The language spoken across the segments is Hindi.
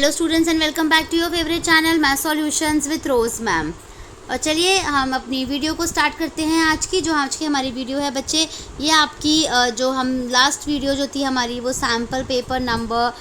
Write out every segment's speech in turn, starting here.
Hello students and welcome back to your favourite channel math solutions with Rose ma'am. और चलिए हम अपनी वीडियो को स्टार्ट करते हैं। आज की हमारी वीडियो है बच्चे, ये आपकी जो हम लास्ट वीडियो जो थी हमारी वो सैम्पल पेपर नंबर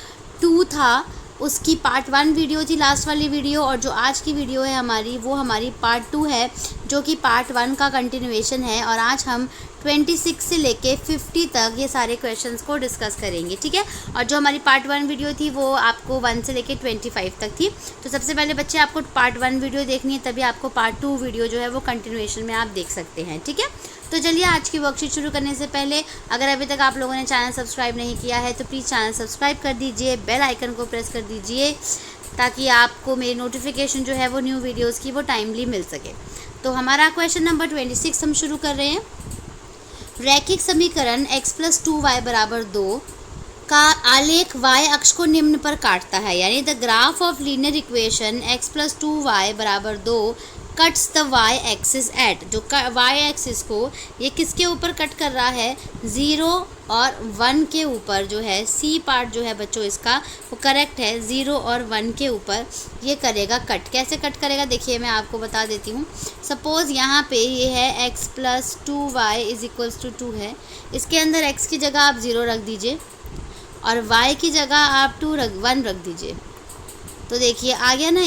2 था, उसकी पार्ट 1 वीडियो थी लास्ट वाली वीडियो। और जो आज की वीडियो है हमारी वो हमारी पार्ट 2 है, जो कि पार्ट 1 का कंटिन्यूएशन है। और आज हम 26 से लेके 50 तक ये सारे क्वेश्चंस को डिस्कस करेंगे, ठीक है। और जो हमारी पार्ट 1 वीडियो थी वो आपको 1 से लेके 25 तक थी। तो सबसे पहले बच्चे आपको पार्ट 1 वीडियो देखनी है, तभी आपको पार्ट 2 वीडियो जो है वो कंटिन्यूएशन में आप देख सकते हैं, ठीक है। तो चलिए आज की वर्कशीट शुरू करने से पहले अगर अभी तक आप लोगों ने चैनल सब्सक्राइब नहीं किया है तो प्लीज़ चैनल सब्सक्राइब कर दीजिए, बेल आइकन को प्रेस कर दीजिए ताकि आपको मेरी नोटिफिकेशन जो है वो न्यू वीडियोज़ की वो टाइमली मिल सके। तो हमारा क्वेश्चन नंबर 26 हम शुरू कर रहे हैं। रैखिक समीकरण x + 2y = 2 का आलेख y अक्ष को निम्न पर काटता है, यानी the graph of linear equation x + 2y = 2 cuts the y axis eight. जो y एक्सिस को ये किसके ऊपर कट कर रहा है, 0 और 1 के ऊपर जो है। सी पार्ट जो है बच्चों इसका वो करेक्ट है, 0 और 1 के ऊपर ये करेगा कट। कैसे कट करेगा देखिए मैं आपको बता देती हूँ। सपोज़ यहाँ पे ये है x + 2y = 2 है, इसके अंदर x की जगह आप 0 रख दीजिए और y की जगह आप 1 रख दीजिए। तो देखिए आ गया ना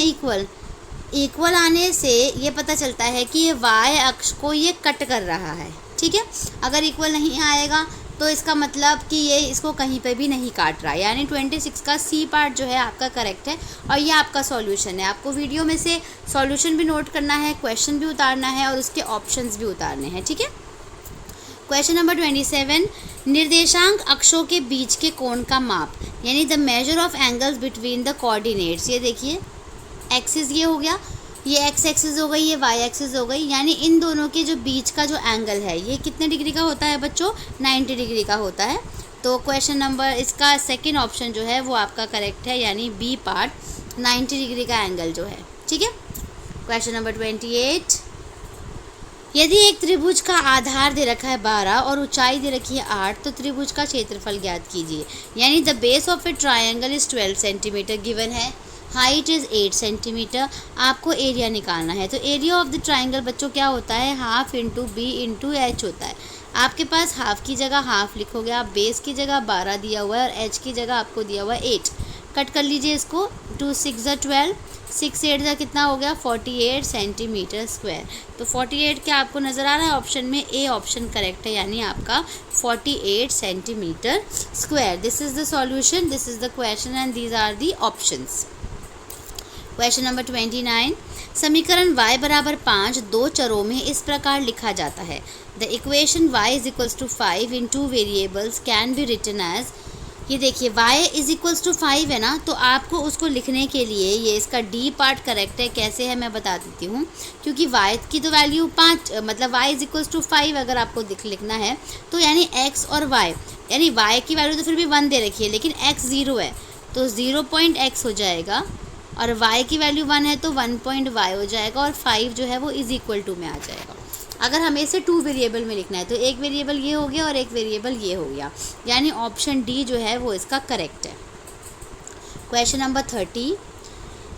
इक्वल आने से ये पता चलता है कि ये y अक्ष को ये कट कर रहा है, ठीक है। अगर इक्वल नहीं आएगा तो इसका मतलब कि ये इसको कहीं पे भी नहीं काट रहा है, यानी 26 का सी पार्ट जो है आपका करेक्ट है। और ये आपका सॉल्यूशन है। आपको वीडियो में से सॉल्यूशन भी नोट करना है, क्वेश्चन भी उतारना है और उसके ऑप्शंस भी उतारने हैं, ठीक है। क्वेश्चन नंबर 27, निर्देशांक अक्षों के बीच के कोण का माप, यानी the measure of angles between the coordinates. ये देखिए एक्सिस ये हो गया, ये एक्स एक्सिस हो गई, ये वाई एक्सिस हो गई, यानी इन दोनों के जो बीच का जो एंगल है ये कितने डिग्री का होता है बच्चों, 90 डिग्री का होता है। तो क्वेश्चन नंबर इसका सेकंड ऑप्शन जो है वो आपका करेक्ट है, यानी बी पार्ट 90 डिग्री का एंगल जो है, ठीक है। क्वेश्चन नंबर 28, यदि एक त्रिभुज का आधार दे रखा है 12 और ऊंचाई दे रखी है 8 तो त्रिभुज का क्षेत्रफल ज्ञात कीजिए। यानी the base of A triangle is 12 centimetre given है, हाइट इज़ 8 सेंटीमीटर। आपको एरिया निकालना है। तो एरिया ऑफ द ट्राइंगल बच्चों क्या होता है, half into B into H होता है। आपके पास हाफ की जगह हाफ लिखोगे आप, बेस की जगह 12 दिया हुआ है और एच की जगह आपको दिया हुआ है 8। कट कर लीजिए इसको, 2 6 = 12, 6 8 कितना हो गया, 48 सेंटीमीटर स्क्वायर। तो 48 क्या आपको नज़र आ रहा है ऑप्शन में, ए ऑप्शन करेक्ट है, यानी आपका 48 centimetre square. This is the solution, this is the question and these are the options. Question number 29, समीकरण y = 5 दो चरों में इस प्रकार लिखा जाता है। The equation y = 5 in 2 variables can be written as. ये देखिए y = 5 है ना, तो आपको उसको लिखने के लिए ये इसका डी पार्ट करेक्ट है। कैसे है मैं बता देती हूँ, क्योंकि y की तो वैल्यू 5, मतलब y = 5 अगर आपको लिखना है तो यानी x और y, यानी y की वैल्यू तो फिर भी 1 दे रखी है लेकिन x 0 है तो 0.x हो जाएगा, और y की वैल्यू 1 है तो 1.y हो जाएगा, और 5 जो है वो = में आ जाएगा। अगर हमें इसे 2 वेरिएबल में लिखना है तो एक वेरिएबल ये हो गया और एक वेरिएबल ये हो गया, यानी ऑप्शन डी जो है वो इसका करेक्ट है। क्वेश्चन नंबर 30,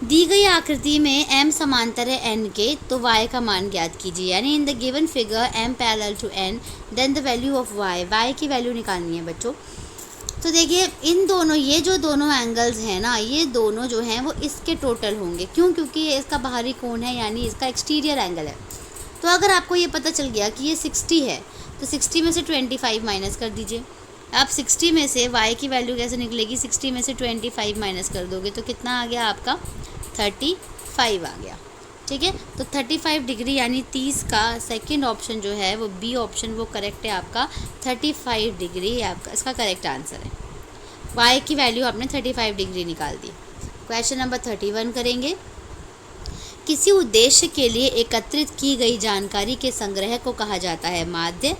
दी गई आकृति में m समांतर है n के तो y का मान ज्ञात कीजिए। यानी in the given figure m parallel to n then the value of y की वैल्यू निकालनी है बच्चों। तो देखिए इन दोनों, ये जो दोनों एंगल्स हैं ना, ये दोनों जो हैं वो इसके टोटल होंगे। क्यों? क्योंकि ये इसका बाहरी कोण है, यानी इसका एक्सटीरियर एंगल है। तो अगर आपको ये पता चल गया कि ये 60 है तो 60 में से 25 माइनस कर दीजिए। अब 60 में से y की वैल्यू कैसे निकलेगी, 60 में से 25 माइनस कर दोगे तो कितना आ गया आपका, 35 आ गया, ठीक है। तो 35 डिग्री यानी 30 का सेकंड ऑप्शन जो है वो बी ऑप्शन वो करेक्ट है आपका, 35 डिग्री आपका इसका करेक्ट आंसर है। y की वैल्यू आपने 35 डिग्री निकाल दी। क्वेश्चन नंबर 31 करेंगे। किसी उद्देश्य के लिए एकत्रित की गई जानकारी के संग्रह को कहा जाता है माध्यक,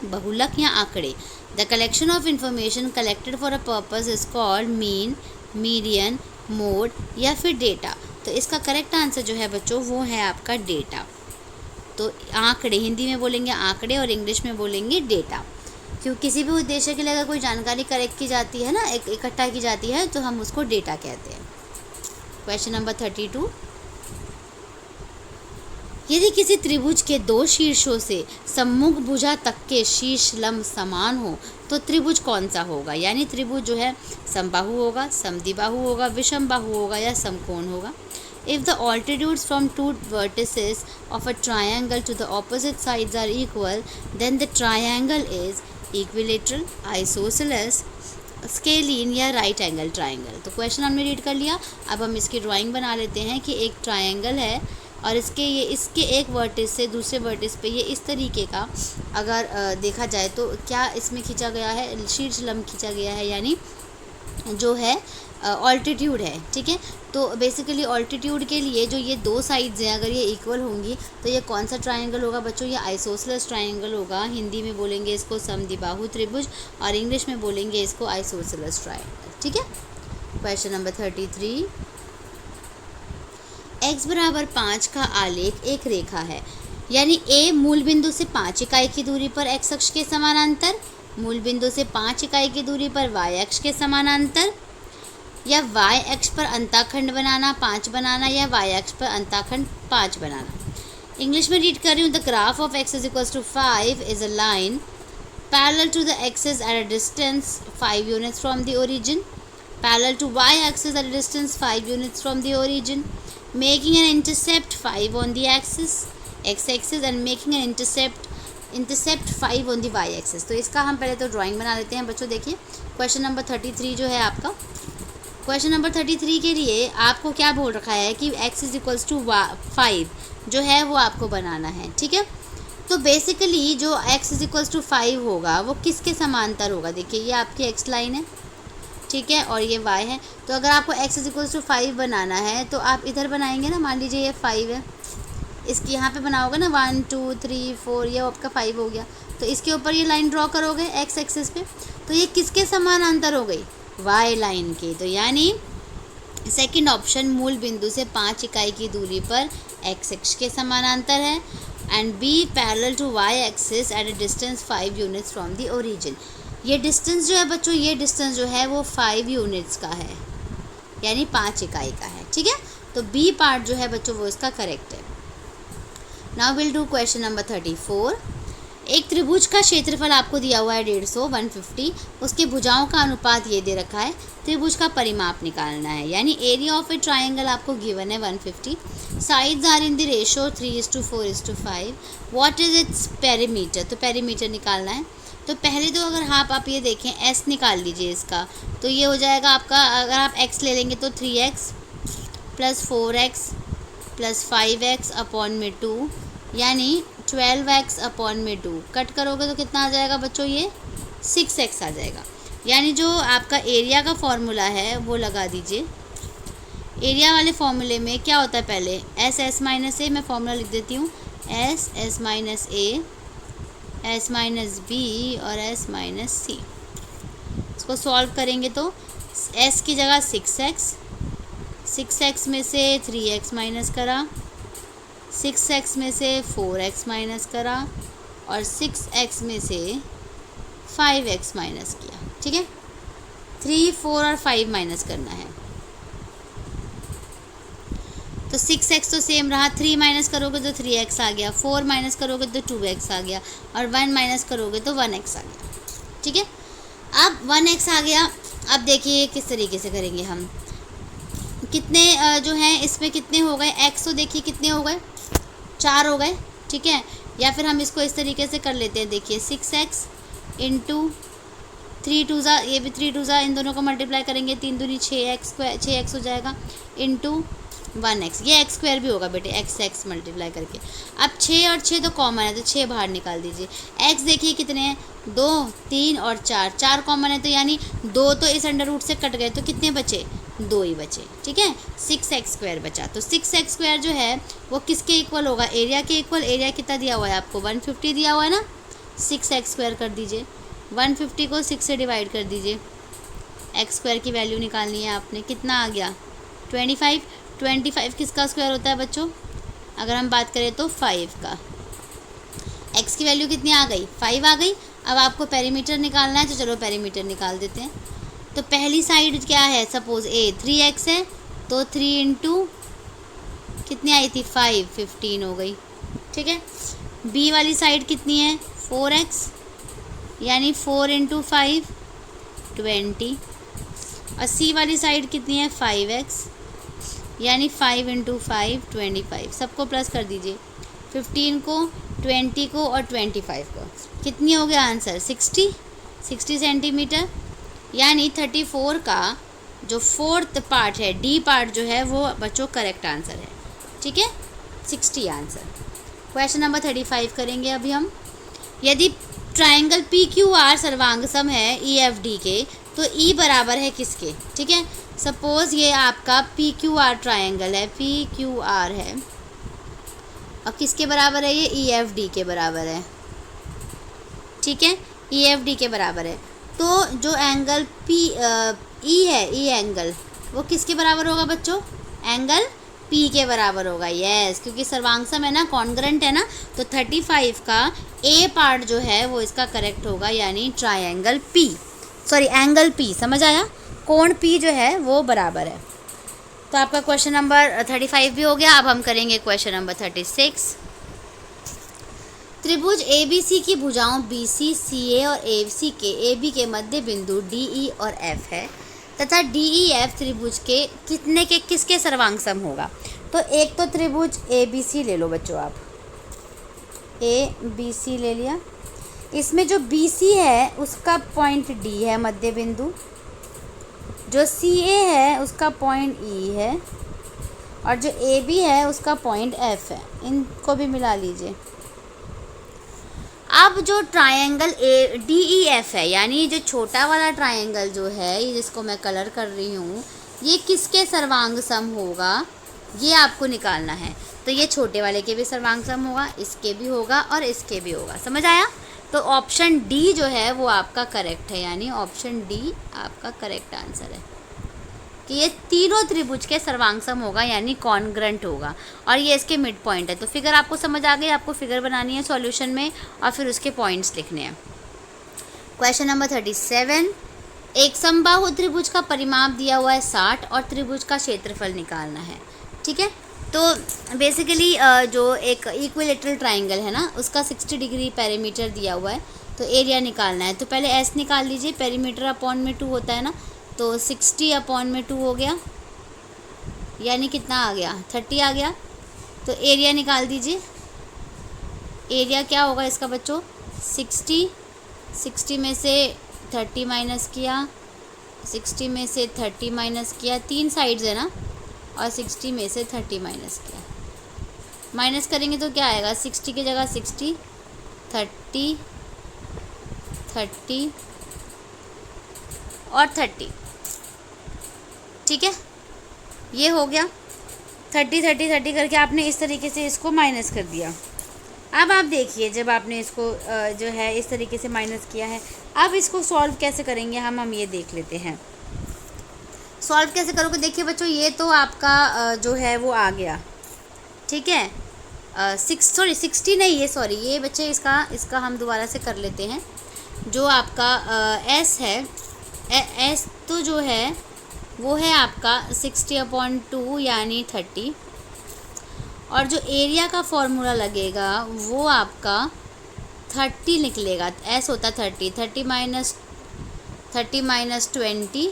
बहुलक या आंकड़े। The collection of information collected for a purpose is called mean, median, mode या फिर डेटा। तो इसका करेक्ट आंसर जो है बच्चों वो है आपका डेटा। तो आंकड़े हिंदी में बोलेंगे आंकड़े और इंग्लिश में बोलेंगे डेटा। क्यों किसी भी उद्देश्य के लिए अगर कोई जानकारी कलेक्ट की जाती है ना, इकट्ठा की जाती है, तो हम उसको डेटा कहते हैं। क्वेश्चन नंबर 32, यदि किसी त्रिभुज के दो शीर्षों से सम्मुख भुजा तक के शीर्ष लंब समान हो तो त्रिभुज कौन सा होगा? यानी त्रिभुज जो है समबाहु होगा, समद्विबाहु होगा, विषमबाहु होगा या समकोण होगा। If the altitudes from two vertices of a triangle to the opposite sides are equal, then the triangle is equilateral, isosceles, scalene या राइट एंगल ट्राइंगल। तो क्वेश्चन हमने रीड कर लिया। अब हम इसकी ड्राइंग बना लेते हैं कि एक ट्राइंगल है और इसके एक वर्टिस से दूसरे वर्टिस पे ये इस तरीके का अगर देखा जाए तो क्या इसमें खींचा गया है, शीर्ष लंब खींचा गया है, यानी जो है ऑल्टीट्यूड है। ठीक है, तो बेसिकली ऑल्टीट्यूड के लिए जो ये दो साइड्स हैं अगर ये इक्वल होंगी तो ये कौन सा ट्रायंगल होगा बच्चों? ये आइसोसेलेस ट्रायंगल होगा। हिंदी में बोलेंगे इसको समद्विबाहु त्रिभुज और इंग्लिश में बोलेंगे इसको आइसोसेलेस ट्रायंगल। ठीक है, क्वेश्चन नंबर 33, x बराबर 5 का आलेख एक रेखा है, यानी a मूल बिंदु से 5 इकाई की दूरी पर x अक्ष के समानांतर, मूल बिंदु से 5 इकाई की दूरी पर y अक्ष के समानांतर, या y अक्ष पर अंताखंड बनाना 5 बनाना, या y अक्ष पर अंताखंड 5 बनाना। इंग्लिश में रीड कर रही हूँ। The graph of x is equals to 5 is a line parallel to the axis at a distance 5 units from the origin, parallel to y axis at a distance 5 units from the origin, making an intercept 5 on the axis x axis and making an intercept 5 on the y axis। तो इसका हम पहले तो ड्राइंग बना लेते हैं बच्चों। देखिए क्वेश्चन नंबर 33 जो है आपका, क्वेश्चन नंबर 33 के लिए आपको क्या बोल रखा है कि x इज इक्वल्स टू 5 जो है वो आपको बनाना है। ठीक है, तो बेसिकली जो x इज इक्वल्स टू 5 होगा वो किसके समांतर होगा? देखिए ये आपकी x लाइन है, ठीक है, और ये y है। तो अगर आपको x इज इक्वल्स टू 5 बनाना है तो आप इधर बनाएंगे ना, मान लीजिए ये 5 है, इसकी यहाँ पे बनाओगे ना 1 2 3 4, ये आपका 5 हो गया। तो इसके ऊपर ये लाइन ड्रॉ करोगे x एक्सिस पे, तो ये किसके समानांतर हो गई? y लाइन के। तो यानी सेकंड ऑप्शन मूल बिंदु से 5 इकाई की दूरी पर x अक्ष के समानांतर है, and b parallel to y axis at a distance 5 units from the origin. ये डिस्टेंस जो है बच्चों, ये डिस्टेंस जो है वो 5 यूनिट्स का है, यानी 5 इकाई का है। ठीक है, तो बी पार्ट जो है बच्चों वो इसका करेक्ट है। Now will do question number 34। एक त्रिभुज का क्षेत्रफल आपको दिया हुआ है 150 150, उसके भुजाओं का अनुपात ये दे रखा है, त्रिभुज का परिमाप निकालना है। यानी एरिया ऑफ ए ट्राइंगल आपको गिवन है 150, sides are in the ratio 3:4:5, what is its perimeter? तो पेरीमीटर निकालना है। तो पहले तो अगर आप ये देखें s निकाल लीजिए इसका, तो ये हो जाएगा आपका, अगर आप x ले लेंगे तो 3x + 4x + 5x अपॉन में 2, यानी 12x अपॉन में 2। कट करोगे तो कितना आ जाएगा बच्चों? ये 6x आ जाएगा। यानी जो आपका एरिया का फॉर्मूला है वो लगा दीजिए। एरिया वाले फॉर्मूले में क्या होता है? पहले s - a, मैं फॉर्मूला लिख देती हूँ, s - a s - b और s - c। इसको सॉल्व करेंगे तो s की जगह 6x में से 3x माइनस करा, 6x में से 4x माइनस करा और 6x में से 5x माइनस किया। ठीक है, 3 4 और 5 माइनस करना है। तो 6x तो सेम रहा, 3 माइनस करोगे तो 3x आ गया, 4 माइनस करोगे तो 2x आ गया और 1 माइनस करोगे तो 1x आ गया। ठीक है, अब 1x आ गया। अब देखिए किस तरीके से करेंगे हम, कितने जो हैं इसमें कितने हो गए? x तो देखिए कितने हो गए? 4 हो गए। ठीक है, या फिर हम इसको इस तरीके से कर लेते हैं। देखिए 6x इंटू 3 2 ज़ा, ये भी 3 2 ज़ा, इन दोनों को मल्टीप्लाई करेंगे 3 दूनी 6x हो जाएगा, इंटू 1x, ये x² भी होगा बेटे, x मल्टीप्लाई करके। अब 6 और 6 तो कॉमन है तो 6 बाहर निकाल दीजिए। x देखिए कितने हैं? 2 3 और 4 कॉमन है, तो यानी 2 तो इस अंडर रूट से कट गए, तो कितने बचे? 2 ही बचे। ठीक है, 6x² बचा। तो 6x² जो है वो किसके इक्वल होगा? एरिया के इक्वल। एरिया कितना दिया हुआ है आपको? 150 दिया हुआ है ना, 6x² कर दीजिए, 150 को 6 से डिवाइड कर दीजिए, x² की वैल्यू निकालनी है आपने। कितना आ गया? 25 किसका स्क्वायर होता है बच्चों? अगर हम बात करें तो 5 का। x की वैल्यू कितनी आ गई? 5 आ गई। अब आपको पेरीमीटर निकालना है, तो चलो पेरीमीटर निकाल देते हैं। तो पहली साइड क्या है, सपोज ए 3x है, तो 3 इंटू कितनी आई थी 5, 15 हो गई। ठीक है, बी वाली साइड कितनी है 4x, यानी 4 इंटू 5 20, और सी वाली साइड कितनी है 5x, यानी 5 इंटू 5 25। सबको प्लस कर दीजिए, 15 को, 20 को और 25 को। कितनी हो गया आंसर 60 सेंटीमीटर, यानी 34 का जो फोर्थ पार्ट है, डी पार्ट जो है वो बच्चों करेक्ट आंसर है। ठीक है, 60 आंसर। क्वेश्चन नंबर 35 करेंगे अभी हम। यदि ट्राइंगल PQR सर्वांगसम है EFD के, तो E बराबर है किसके। ठीक है, सपोज ये आपका PQR ट्राइंगल है, PQR है, और किसके बराबर है ये EFD के बराबर है। ठीक है, EFD के बराबर है, तो जो एंगल E है, E एंगल, वो किसके बराबर होगा बच्चों, एंगल P के बराबर होगा। यस, क्योंकि सर्वांगसम है ना, कॉन्ग्रेंट है ना, तो 35 का A पार्ट जो है वो इसका करेक्ट होगा, यानी triangle P, sorry angle P, समझ आया, कोण P जो है वो बराबर है। तो आपका क्वेश्चन नंबर 35 भी हो गया। अब हम करेंगे क्वेश्चन नंबर 36। त्रिभुज ABC की भुजाओं BC, CA और AC के AB के मध्य बिंदु DE और F है तथा DEF त्रिभुज के किसके सर्वांगसम होगा। तो एक तो त्रिभुज ABC ले लो बच्चों, आप ABC ले लिया, इसमें जो BC है उसका पॉइंट D है मध्य बिंदु, जो CA है उसका पॉइंट E है, और जो AB है उसका पॉइंट F है। इनको भी मिला लीजिए। अब जो ट्रायंगल DEF है, यानी जो छोटा वाला ट्रायंगल जो है, ये जिसको मैं कलर कर रही हूँ, ये किसके सर्वांगसम होगा, ये आपको निकालना है। तो ये छोटे वाले के भी सर्वांगसम होगा, इसके भी होगा और इसके भी होगा। समझ आया। तो ऑप्शन डी जो है वो आपका करेक्ट है, यानी ऑप्शन डी आपका करेक्ट आंसर है कि ये तीनों त्रिभुज के सर्वांगसम होगा, यानी कॉन्ग्रेंट होगा, और ये इसके मिड पॉइंट है। तो फिगर आपको समझ आ गई, आपको फिगर बनानी है सॉल्यूशन में और फिर उसके पॉइंट्स लिखने हैं। क्वेश्चन नंबर 37, एक समबाहु त्रिभुज का परिमाप दिया हुआ है 60 और त्रिभुज का क्षेत्रफल निकालना है। ठीक है, तो बेसिकली जो एक इक्विलेटरल ट्राइंगल है ना, उसका 60 डिग्री पेरीमीटर दिया हुआ है, तो एरिया निकालना है। तो पहले एस निकाल लीजिए, पेरीमीटर अपॉन में 2 होता है ना, तो 60 अपॉन में 2 हो गया, यानी कितना आ गया 30 आ गया। तो एरिया निकाल दीजिए, एरिया क्या होगा इसका बच्चों 60 में से 30 माइनस किया, 60 में से 30 माइनस किया, 3 साइड्स है ना, और 60 में से 30 माइनस किया, माइनस करेंगे तो क्या आएगा 60 की जगह 60, 30 और 30। ठीक है, ये हो गया 30 करके आपने इस तरीके से इसको माइनस कर दिया। अब आप देखिए, जब आपने इसको जो है इस तरीके से माइनस किया है, अब इसको सॉल्व कैसे करेंगे हम ये देख लेते हैं। सॉल्व कैसे करोगे, देखिए बच्चों, ये तो आपका जो है वो आ गया। ठीक है, 60 नहीं, ये बच्चे इसका हम दोबारा से कर लेते हैं। जो आपका एस है, एस तो जो है वो है आपका 60/2 यानी 30, और जो एरिया का फॉर्मूला लगेगा वो आपका 30 निकलेगा। एस होता 30 माइनस 20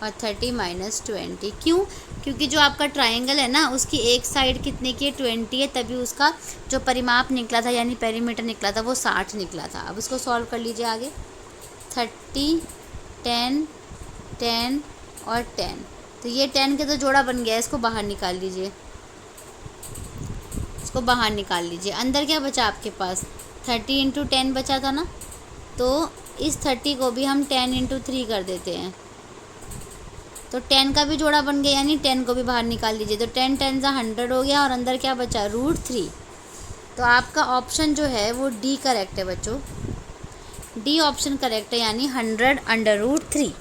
और 30 माइनस 20। क्यों? क्योंकि जो आपका ट्रायंगल है ना, उसकी एक साइड कितने की 20 है, तभी उसका जो परिमाप निकला था यानी पेरीमीटर निकला था वो 60 निकला था। अब इसको सॉल्व कर लीजिए आगे। 30, 10 और 10, तो ये 10 के तो जोड़ा बन गया, इसको बाहर निकाल लीजिए, इसको बाहर निकाल लीजिए। अंदर क्या बचा आपके पास 30 इंटू 10 बचा था ना, तो इस 30 को भी हम 10 इंटू 3 कर देते हैं, तो 10 का भी जोड़ा बन गया, यानी 10 को भी बाहर निकाल लीजिए। तो 10 10 सा 100 हो गया, और अंदर क्या बचा √3। तो आपका ऑप्शन जो है वो डी करेक्ट है बच्चों, डी ऑप्शन करेक्ट है, यानी 100/√3।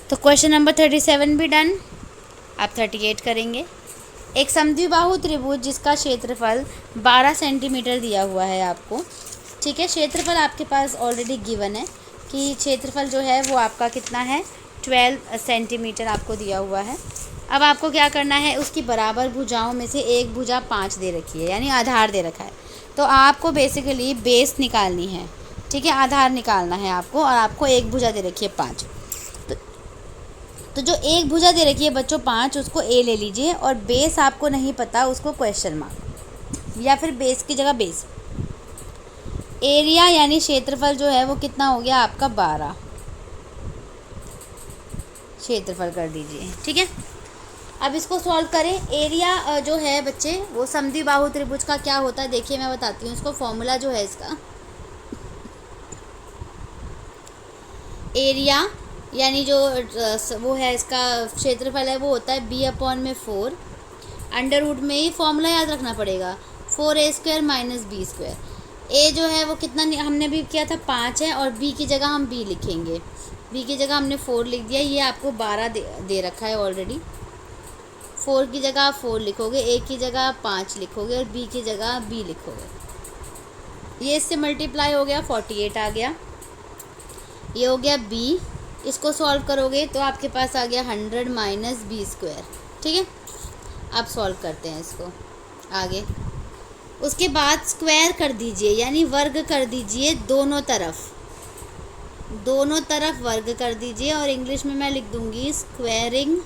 तो क्वेश्चन नंबर 37 भी डन। आप 38 करेंगे। एक समद्विबाहु त्रिभुज जिसका क्षेत्रफल 12 सेंटीमीटर दिया हुआ है आपको, ठीक है। क्षेत्रफल आपके पास ऑलरेडी गिवन है कि क्षेत्रफल जो है वो आपका कितना है, 12 सेंटीमीटर आपको दिया हुआ है। अब आपको क्या करना है, उसकी बराबर भुजाओं में से एक भुजा 5 दे रखी है, यानी आधार दे रखा है, तो आपको बेसिकली बेस निकालनी है, ठीक है, आधार निकालना है आपको, और आपको एक भुजा दे रखी है 5। तो जो एक भुजा दे रखी है बच्चों 5, उसको ए ले लीजिए, और बेस आपको नहीं पता उसको क्वेश्चन मार्क, या फिर बेस की जगह बेस। एरिया यानी क्षेत्रफल जो है वो कितना हो गया आपका 12 क्षेत्रफल कर दीजिए, ठीक है। अब इसको सॉल्व करें। एरिया जो है बच्चे वो समद्विबाहु त्रिभुज का क्या होता है, देखिए मैं बताती हूँ इसको। फॉर्मूला जो है इसका, एरिया यानी जो वो है इसका क्षेत्रफल है वो होता है b/4। अंडर रूट में ही फॉर्मूला याद रखना पड़ेगा, 4a² - b²। ए जो है वो कितना हमने भी किया था 5 है, और बी की जगह हम बी लिखेंगे, बी की जगह हमने 4 लिख दिया। ये आपको 12 दे रखा है ऑलरेडी, 4 की जगह आप 4 लिखोगे, ए की जगह आप 5 लिखोगे, और बी की जगह बी लिखोगे। ये इससे मल्टीप्लाई हो गया, 48 आ गया। ये हो गया बी, इसको सॉल्व करोगे तो आपके पास आ गया 100 - b², ठीक है। अब सॉल्व करते हैं इसको आगे। उसके बाद स्क्वायर कर दीजिए, यानी वर्ग कर दीजिए दोनों तरफ वर्ग कर दीजिए, और इंग्लिश में मैं लिख दूंगी स्क्वायरिंग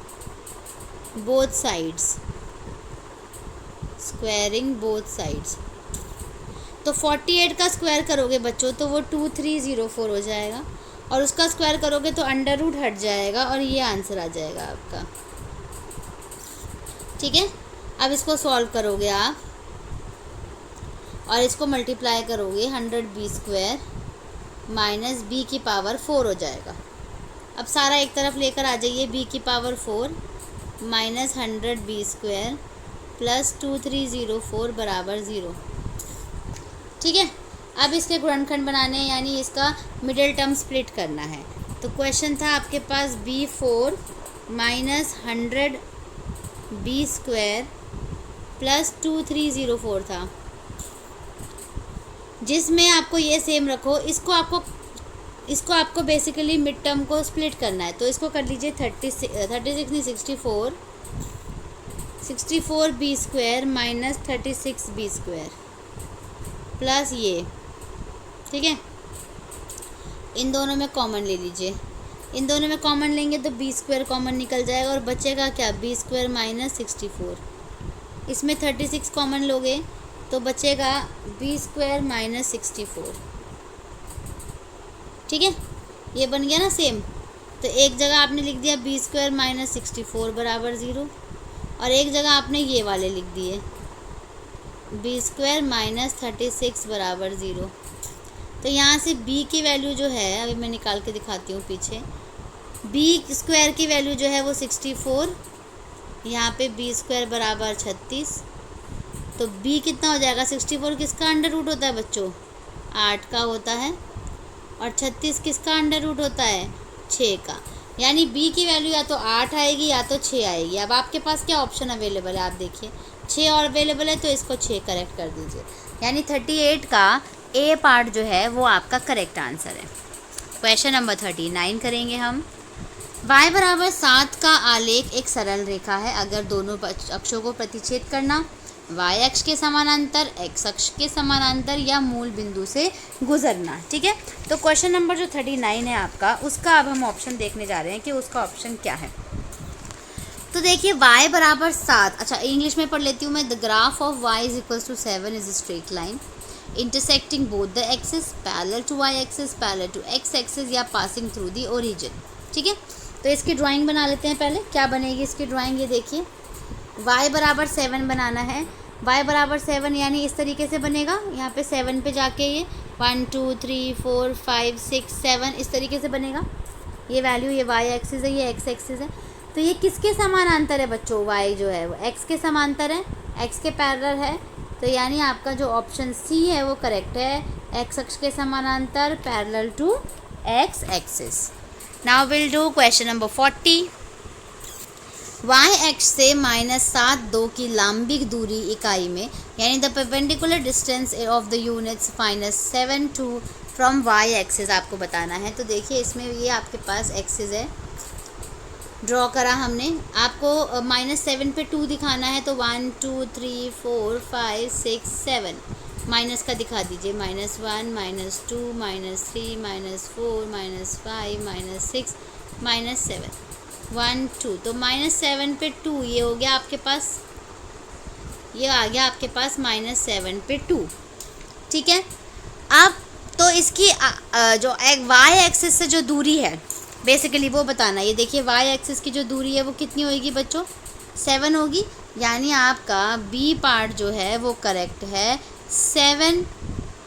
बोथ साइड्स। तो 48 का स्क्वायर करोगे बच्चों तो वो 2304 हो जाएगा, और उसका स्क्वायर करोगे तो अंडर रूट हट जाएगा, और ये आंसर आ जाएगा आपका, ठीक है। अब इसको सॉल्व करोगे आप, और इसको मल्टीप्लाई करोगे, 100b² - b⁴ हो जाएगा। अब सारा एक तरफ लेकर आ जाइए, b⁴ - 100b² + 2304 = 0, ठीक है। अब इसके गुणनखंड बनाने हैं, यानी इसका मिडिल टर्म स्प्लिट करना है। तो क्वेश्चन था आपके पास b4 - 100b² + 2304 था, जिसमें आपको ये सेम रखो। इसको आपको बेसिकली मिड टर्म को स्प्लिट करना है, तो इसको कर लीजिए 64b² - 36b² प्लस ये, ठीक है। इन दोनों में कॉमन ले लीजिए, इन दोनों में कॉमन लेंगे तो b² कॉमन निकल जाएगा, और बचेगा क्या, b² - 64। इसमें 36 कॉमन लोगे तो बचेगा b² - 64, ठीक है। ये बन गया ना सेम। तो एक जगह आपने लिख दिया b² - 64 = 0, और एक जगह आपने ये वाले लिख दिए b² - 36 = 0। तो यहाँ से b की वैल्यू जो है, अभी मैं निकाल के दिखाती हूँ पीछे, b² की वैल्यू जो है वो 64, यहाँ पे b² = 36, तो b कितना हो जाएगा, 64 किसका अंडर रूट होता है बच्चों, 8 का होता है, और 36 किसका अंडर रूट होता है, 6 का। यानी b की वैल्यू या तो 8 आएगी या तो 6 आएगी। अब आपके पास क्या ऑप्शन अवेलेबल है, आप देखिए 6 और अवेलेबल है, तो इसको 6 करेक्ट कर दीजिए, यानी 38 का ए पार्ट जो है वो आपका करेक्ट आंसर है। क्वेश्चन नंबर 39 करेंगे हम। y = 7 का आलेख एक सरल रेखा है। अगर दोनों अक्षों को प्रतिच्छेद करना, y अक्ष के समानांतर, x अक्ष के समानांतर, या मूल बिंदु से गुजरना, ठीक है। तो क्वेश्चन नंबर जो 39 है आपका, उसका अब हम ऑप्शन देखने जा रहे हैं कि उसका ऑप्शन क्या है। तो देखिए y = 7, अच्छा इंग्लिश में पढ़ लेती हूँ मैं। The graph of y = 7 is straight line intersecting both the axes, parallel to y axis, parallel to x axis, या passing through the origin, ठीक है। तो इसकी ड्राइंग बना लेते हैं पहले। क्या बनेगी इसकी ड्राइंग, ये देखिए y = 7 बनाना है। y = 7 यानी इस तरीके से बनेगा, यहाँ पे 7 पे जाके ये 1 2 3 4 5 6 7 इस तरीके से बनेगा। ये वैल्यू, ये y एक्सिस है, ये x एक्सिस है। तो ये किसके समानांतर है बच्चों, y जो है वो x के समांतर है, x के पैरेलल है। तो यानी आपका जो ऑप्शन सी है वो करेक्ट है, x अक्ष के समानांतर, parallel to x axis. Now will do question number 40। Y X से -7 की लांबिक दूरी इकाई में, यानी the perpendicular distance of the units -7 from Y axis आपको बताना है। तो देखिए इसमें ये आपके पास एक्सिस है, ड्रॉ करा हमने। आपको -7 पे 2 दिखाना है, तो 1 2 3 4 5 6 7 माइनस का दिखा दीजिए, -1 -2 -3 -4 -5 -6 -7 1 2। तो -7 पे 2 ये हो गया आपके पास, ये आ गया आपके पास -7 पे 2। ठीक है। अब तो इसकी जो वाई एक्सिस से जो दूरी है बेसिकली वो बताना। ये देखिए वाई एक्सिस की जो दूरी है वो कितनी होगी बच्चों, 7 होगी। यानी आपका बी पार्ट जो है वो करेक्ट है, 7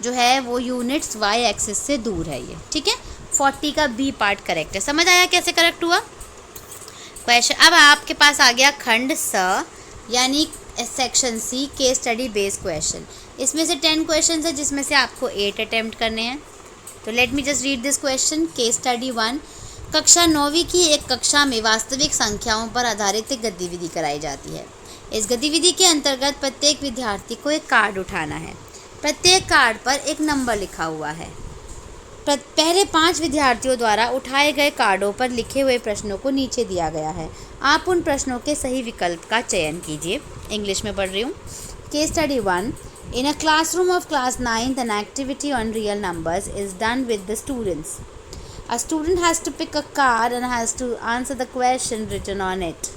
जो है वो यूनिट्स वाई एक्सिस से दूर है ये। ठीक है, 40 का बी पार्ट करेक्ट है। समझ आया कैसे करेक्ट हुआ क्वेश्चन। अब आपके पास आ गया खंड स, यानी section C, case study based question. इसमें से 10 क्वेश्चन है जिसमें से आपको 8 अटेम्प्ट करने हैं। तो let me just read this question. Case study 1, कक्षा 9वीं की एक कक्षा में वास्तविक संख्याओं पर आधारित एक गतिविधि कराई जाती है। इस गतिविधि के अंतर्गत प्रत्येक विद्यार्थी को एक कार्ड उठाना है। प्रत्येक कार्ड पर एक नंबर लिखा हुआ है। पहले 5 विद्यार्थियों द्वारा उठाए गए कार्डों पर लिखे हुए प्रश्नों को नीचे दिया गया है। आप उन प्रश्नों के सही विकल्प का चयन कीजिए। इंग्लिश में पढ़ रही हूँ। Case study 1, in a classroom of class 9th an activity on real numbers is done with the students. A student has to pick a card and has to answer the question written on it.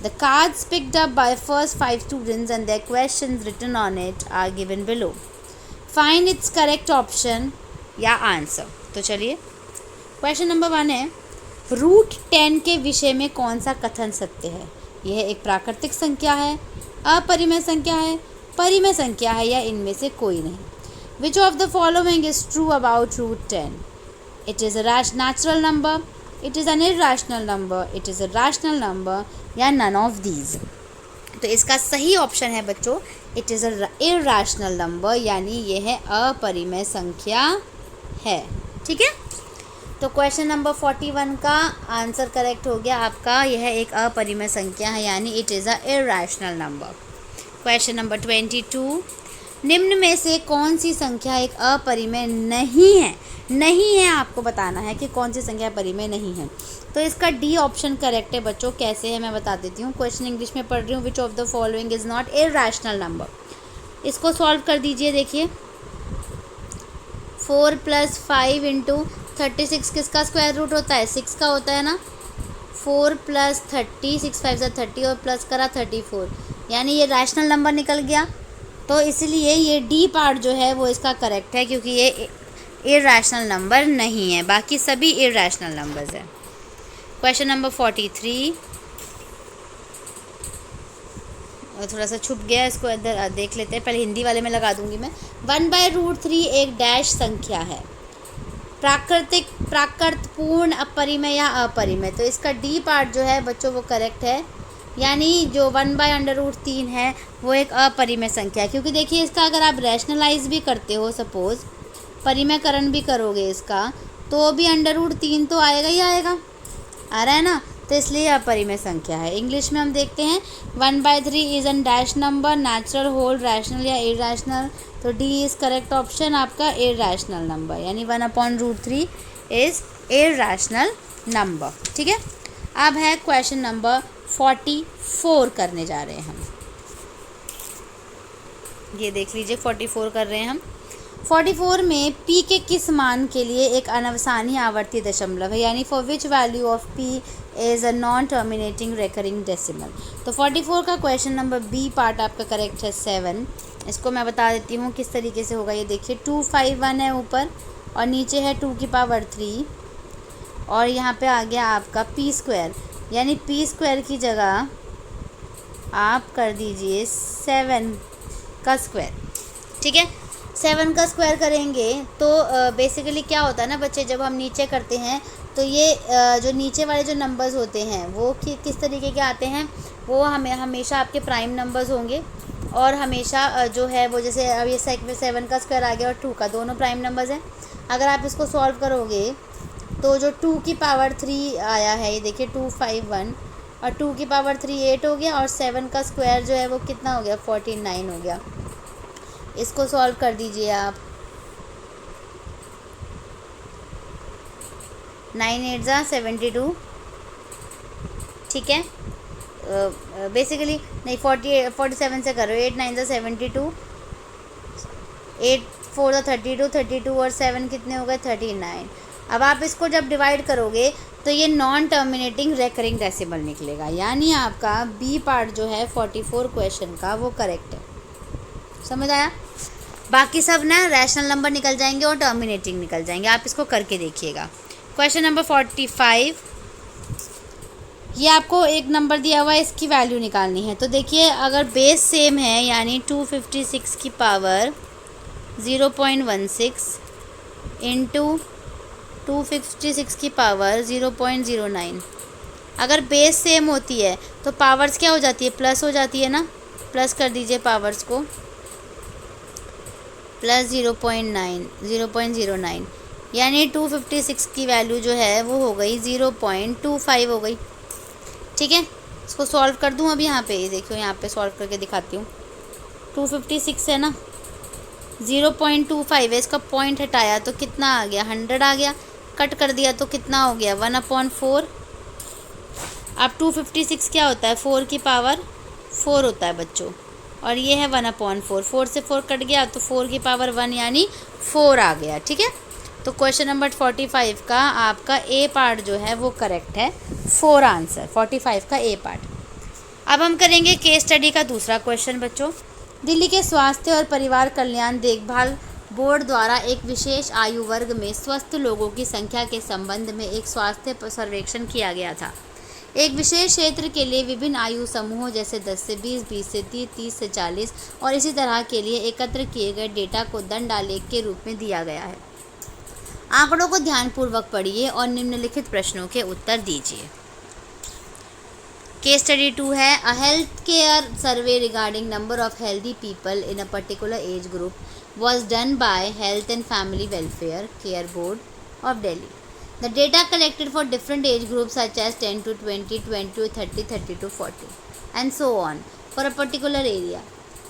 The cards picked up by first 5 students and their questions written on it are given below. Find its correct option या आंसर। तो चलिए क्वेश्चन नंबर 1 है, रूट 10 के विषय में कौन सा कथन सत्य है। यह एक प्राकृतिक संख्या है, अपरिमेय संख्या है, परिमेय संख्या है, या इनमें से कोई नहीं। Which of the following is true about root 10? It is a natural number, it is an irrational number, it is a rational number, या नन ऑफ दीज। तो इसका सही ऑप्शन है बच्चों, it is a irrational number, यानी यह अपरिमेय संख्या है। ठीक है, तो क्वेश्चन नंबर 41 का आंसर करेक्ट हो गया आपका, यह एक अपरिमेय संख्या है, यानी it is a irrational number. Question number 22, निम्न में से कौन सी संख्या एक अपरिमेय नहीं है। नहीं है आपको बताना है कि कौन सी संख्या परिमेय नहीं है। तो इसका डी ऑप्शन करेक्ट है बच्चों। कैसे है मैं बता देती हूँ। क्वेश्चन इंग्लिश में पढ़ रही हूँ। विच of the following is not irrational number. इसको सॉल्व कर दीजिए। देखिए 4 + 5 × 36 किसका स्क्वायर रूट होता है, 6 का होता है ना। 4 + 30, 6 5 = 30 और प्लस करा 34, यानी ये रैशनल नंबर निकल गया। तो इसलिए ये डी पार्ट जो है वो इसका करेक्ट है, क्योंकि ये इर्रेशनल नंबर नहीं है, बाकी सभी इर्रेशनल नंबर्स हैं। क्वेश्चन नंबर 43, और थोड़ा सा छुप गया, इसको इधर देख लेते हैं। पहले हिंदी वाले में लगा दूंगी मैं। 1/√3 एक डैश संख्या है, प्राकृतपूर्ण, अपरिमेय या अपरिमेय। तो इसका डी पार्ट जो है बच्चों वो करेक्ट है, यानी जो 1/√3 है वो एक अपरिमेय संख्या है। क्योंकि देखिए इसका अगर आप रैशनलाइज भी करते हो, सपोज़ परिमेयकरण भी करोगे इसका, तो भी √3 तो आएगा ही आएगा, आ रहा है ना। तो इसलिए अपरिमेय संख्या है। इंग्लिश में हम देखते हैं 1/3 is an dash number, natural, whole, rational या इर्रेशनल। तो डी इज़ करेक्ट ऑप्शन आपका, इर्रेशनल नंबर, यानी 1/√3 इज़ इर्रेशनल नंबर। ठीक है, अब है क्वेश्चन नंबर 44 करने जा रहे हैं हम। ये देख लीजिए 44 कर रहे हैं हम। 44 में p के किस मान के लिए एक अनवसानी आवर्ती दशमलव है, यानी for which value of p is a non terminating recurring decimal. तो 44 का क्वेश्चन नंबर बी पार्ट आपका करेक्ट है 7। इसको मैं बता देती हूँ किस तरीके से होगा। ये देखिए 251 है ऊपर और नीचे है 2⁵, और यहाँ पे आ गया आपका p², यानी p² की जगह आप कर दीजिए 7 का स्क्वायर। ठीक है, 7 का स्क्वायर करेंगे तो बेसिकली क्या होता है ना बच्चे, जब हम नीचे करते हैं तो ये जो नीचे वाले जो नंबर्स होते हैं वो किस तरीके के आते हैं, वो हमें हमेशा आपके प्राइम नंबर्स होंगे, और हमेशा जो है वो जैसे अब ये 7 का स्क्वायर आ गया और 2 का, दोनों प्राइम नंबर्स हैं। अगर आप इसको सॉल्व करोगे तो जो 2⁵ आया है, ये देखिए 251, और 2 की पावर 3 8 हो गया, और 7 का स्क्वायर जो है वो कितना हो गया 49 हो गया। इसको सॉल्व कर दीजिए आप। 9 8 ज़ा 72, ठीक है। बेसिकली नहीं 47 से करो। 8 9 ज़ा 72, 8 4 ज़ा 32, 32 और 7 कितने हो गए 39। अब आप इसको जब डिवाइड करोगे तो ये नॉन टर्मिनेटिंग रेकरिंग डेसिमल निकलेगा, यानी आपका बी पार्ट जो है 44 क्वेश्चन का वो करेक्ट है। समझ आया? बाकी सब ना रैशनल नंबर निकल जाएंगे और टर्मिनेटिंग निकल जाएंगे। आप इसको करके देखिएगा। क्वेश्चन नंबर 45, ये आपको एक नंबर दिया हुआ है, इसकी वैल्यू निकालनी है। तो देखिए अगर बेस सेम है यानी 256 की पावर 0.16 इंटू 256 की पावर 0.09। अगर बेस सेम होती है तो पावर्स क्या हो जाती है, प्लस हो जाती है ना। प्लस कर दीजिए पावर्स को, प्लस 0.09 यानी 256 की वैल्यू जो है वो हो गई 0.25 हो गई, ठीक है। इसको सॉल्व कर दूँ अब यहाँ पे, ये देखियो यहाँ पे सॉल्व करके दिखाती हूँ। 256 है ना, 0.25 है, इसका पॉइंट हटाया तो कितना आ गया 100 आ गया, कट कर दिया तो कितना हो गया 1/4। अब 256 क्या होता है 4 की पावर 4 होता है बच्चों, और ये है 1/4। 4 से 4 कट गया तो 4 की पावर 1 यानी 4 आ गया, ठीक है। तो क्वेश्चन नंबर 45 का आपका ए पार्ट जो है वो करेक्ट है, 4 आंसर 45 का ए पार्ट। अब हम करेंगे केस स्टडी का दूसरा क्वेश्चन बच्चों। दिल्ली के स्वास्थ्य और परिवार कल्याण देखभाल बोर्ड द्वारा एक विशेष आयु वर्ग में स्वस्थ लोगों की संख्या के संबंध में एक स्वास्थ्य सर्वेक्षण किया गया था। एक विशेष क्षेत्र के लिए विभिन्न आयु समूहों जैसे 10 से 20, 20 से 30, 30 से 40 और इसी तरह के लिए एकत्र किए गए डेटा को दंडालेख के रूप में दिया गया है। आंकड़ों को ध्यानपूर्वक पढ़िए और निम्नलिखित प्रश्नों के उत्तर दीजिए। केस स्टडी 2 है, अ health care survey regarding number of healthy people in a particular age group was done by Health and Family Welfare Care Board of Delhi. The data collected for different age groups such as 10 to 20, 20 to 30, 30 to 40 and so on for a particular area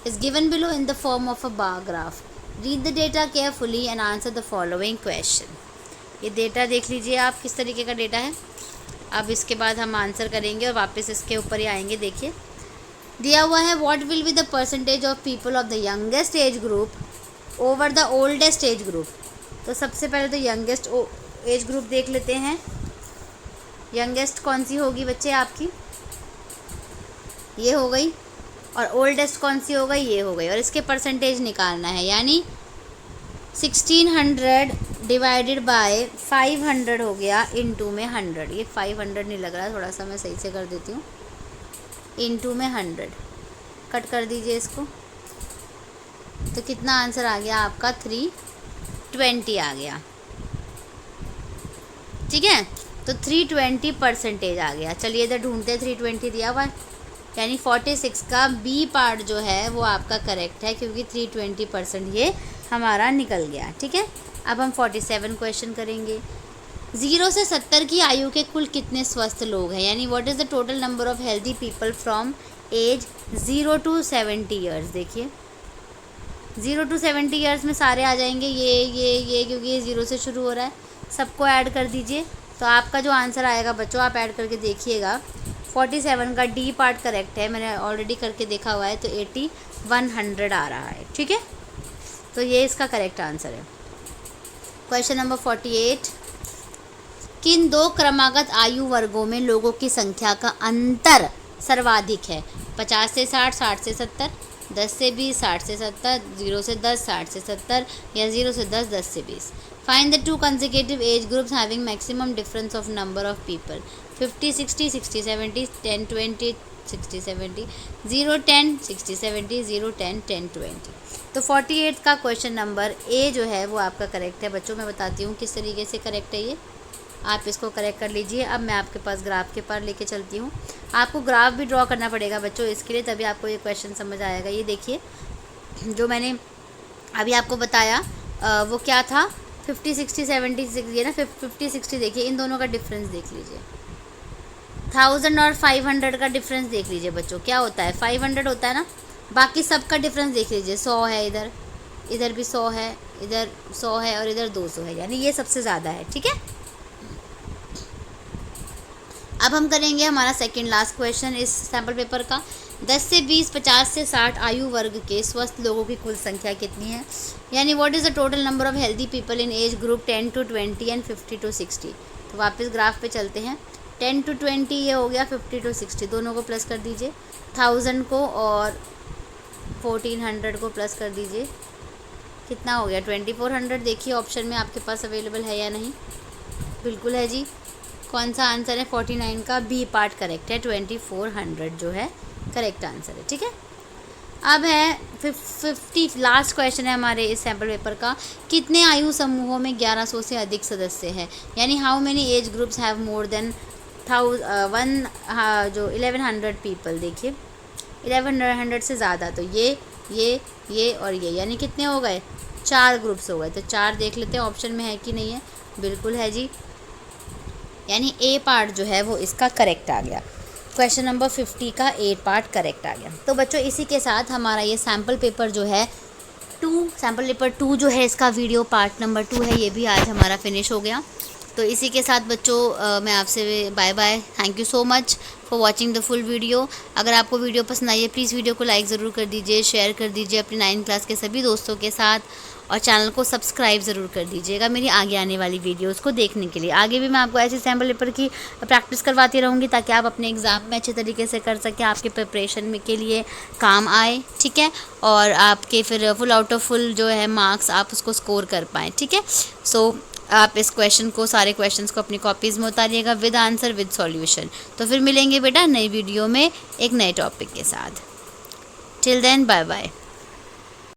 is given below in the form of a bar graph. Read the data carefully and answer the following question. ये डेटा देख लीजिए आप किस तरीके का डेटा है। अब इसके बाद हम आंसर करेंगे और वापस इसके ऊपर ही आएंगे। देखिए दिया हुआ है, what will be the percentage of people of the youngest age group over the oldest age group. तो सबसे पहले तो यंगेस्ट एज ग्रुप देख लेते हैं। यंगेस्ट कौन सी होगी बच्चे आपकी, ये हो गई, और ओल्डेस्ट कौन सी हो गई, ये हो गई, और इसके परसेंटेज निकालना है। यानी 1600 डिवाइडेड बाय 500 हो गया इनटू में 100। ये 500 नहीं लग रहा, थोड़ा सा मैं सही से कर देती हूँ। इनटू में 100 कट कर दीजिए इसको, तो कितना आंसर आ गया आपका 320 आ गया, ठीक है। तो 320 परसेंटेज आ गया। चलिए इधर ढूंढते 320 दिया हुआ है, यानी 46 का बी पार्ट जो है वो आपका करेक्ट है, क्योंकि 320% ये हमारा निकल गया, ठीक है। अब हम 47 क्वेश्चन करेंगे। 0 से 70 की आयु के कुल कितने स्वस्थ लोग हैं, यानी what is the total number of healthy people from age 0 to 70 years. देखिए 0 to 70 ईयर्स में सारे आ जाएंगे, ये क्योंकि ये 0 से शुरू हो रहा है। सबको ऐड कर दीजिए, तो आपका जो आंसर आएगा बच्चों आप ऐड करके देखिएगा। 47 का डी पार्ट करेक्ट है, मैंने ऑलरेडी करके देखा हुआ है, तो 8100 आ रहा है, ठीक है। तो ये इसका करेक्ट आंसर है। क्वेश्चन नंबर 48, किन दो क्रमागत आयु वर्गों में लोगों की संख्या का अंतर सर्वाधिक है। 50 से 60, 60 से 70, 10 से 20, 60 से 70, 0 से 10, 60 से 70 या 0 से 10, 10 से 20। Find the 2 consecutive age groups having maximum difference of number of people. 50 60, 60 70, 10 20, 60 70, 0 10, 60 70, 0 10, 10 20। तो 48 का क्वेश्चन नंबर ए जो है वो आपका करेक्ट है बच्चों। मैं बताती हूँ किस तरीके से करेक्ट है ये, आप इसको करेक्ट कर लीजिए। अब मैं आपके पास ग्राफ के पार लेके चलती हूँ। आपको ग्राफ भी ड्रॉ करना पड़ेगा बच्चों इसके लिए, तभी आपको ये क्वेश्चन समझ आएगा। ये देखिए जो मैंने अभी आपको बताया वो क्या था, 50 60 70 ये ना 50 60। देखिए इन दोनों का डिफरेंस देख लीजिए, 1000 और 500 का डिफरेंस देख लीजिए बच्चों, क्या होता है 500 होता है ना, बाकी सब का डिफरेंस देख लीजिए, 100 है इधर, इधर भी 100 है, इधर 100 है और इधर 200 है, यानी ये सबसे ज़्यादा है। ठीक है, अब हम करेंगे हमारा सेकंड लास्ट क्वेश्चन इस सैम्पल पेपर का। 10 से 20, 50 से 60 आयु वर्ग के स्वस्थ लोगों की कुल संख्या कितनी है, यानी what is the total number of healthy people in age group 10 to 20 and 50 to 60। तो वापस ग्राफ पे चलते हैं, 10 to 20 ये हो गया, 50 to 60 दोनों को प्लस कर दीजिए, 1000 को और 1400 को प्लस कर दीजिए, कितना हो गया 2400। देखिए ऑप्शन में आपके पास अवेलेबल है या नहीं, बिल्कुल है जी। कौन सा आंसर है, 49 का बी पार्ट करेक्ट है, 2400 जो है करेक्ट आंसर है। ठीक है, अब है 50 लास्ट क्वेश्चन है हमारे इस सैम्पल पेपर का, कितने आयु समूहों में 1100 से अधिक सदस्य हैं, यानी how many age groups have more than 1100 people. देखिए 1100 से ज़्यादा, तो ये और ये, यानी कितने हो गए, 4 ग्रुप्स हो गए। तो 4 देख लेते हैं ऑप्शन में है कि नहीं है, बिल्कुल है जी, यानी ए पार्ट जो है वो इसका करेक्ट आ गया। क्वेश्चन नंबर 50 का ए पार्ट करेक्ट आ गया। तो बच्चों इसी के साथ हमारा ये सैम्पल पेपर जो है सैम्पल पेपर 2 जो है, इसका वीडियो पार्ट नंबर 2 है, ये भी आज हमारा फिनिश हो गया। तो इसी के साथ बच्चों मैं आपसे bye bye, thank you so much for watching the full video. अगर आपको वीडियो पसंद आई है प्लीज़ वीडियो को लाइक ज़रूर कर दीजिए, शेयर कर दीजिए अपनी 9th क्लास के सभी दोस्तों के साथ, और चैनल को सब्सक्राइब ज़रूर कर दीजिएगा मेरी आगे आने वाली वीडियोस को देखने के लिए। आगे भी मैं आपको ऐसे सैम्पल पेपर की प्रैक्टिस करवाती रहूँगी ताकि आप अपने एग्ज़ाम में अच्छे तरीके से कर सकें, आपके प्रिपरेशन में के लिए काम आए। ठीक है, और आपके फिर फुल आउट ऑफ फुल जो है मार्क्स आप उसको स्कोर कर पाएँ। ठीक है, सो आप इस क्वेश्चन को, सारे क्वेश्चंस को अपनी कॉपीज़ में उतारिएगा विद आंसर विद सॉल्यूशन। तो फिर मिलेंगे बेटा नई वीडियो में एक नए टॉपिक के साथ। Till then bye bye.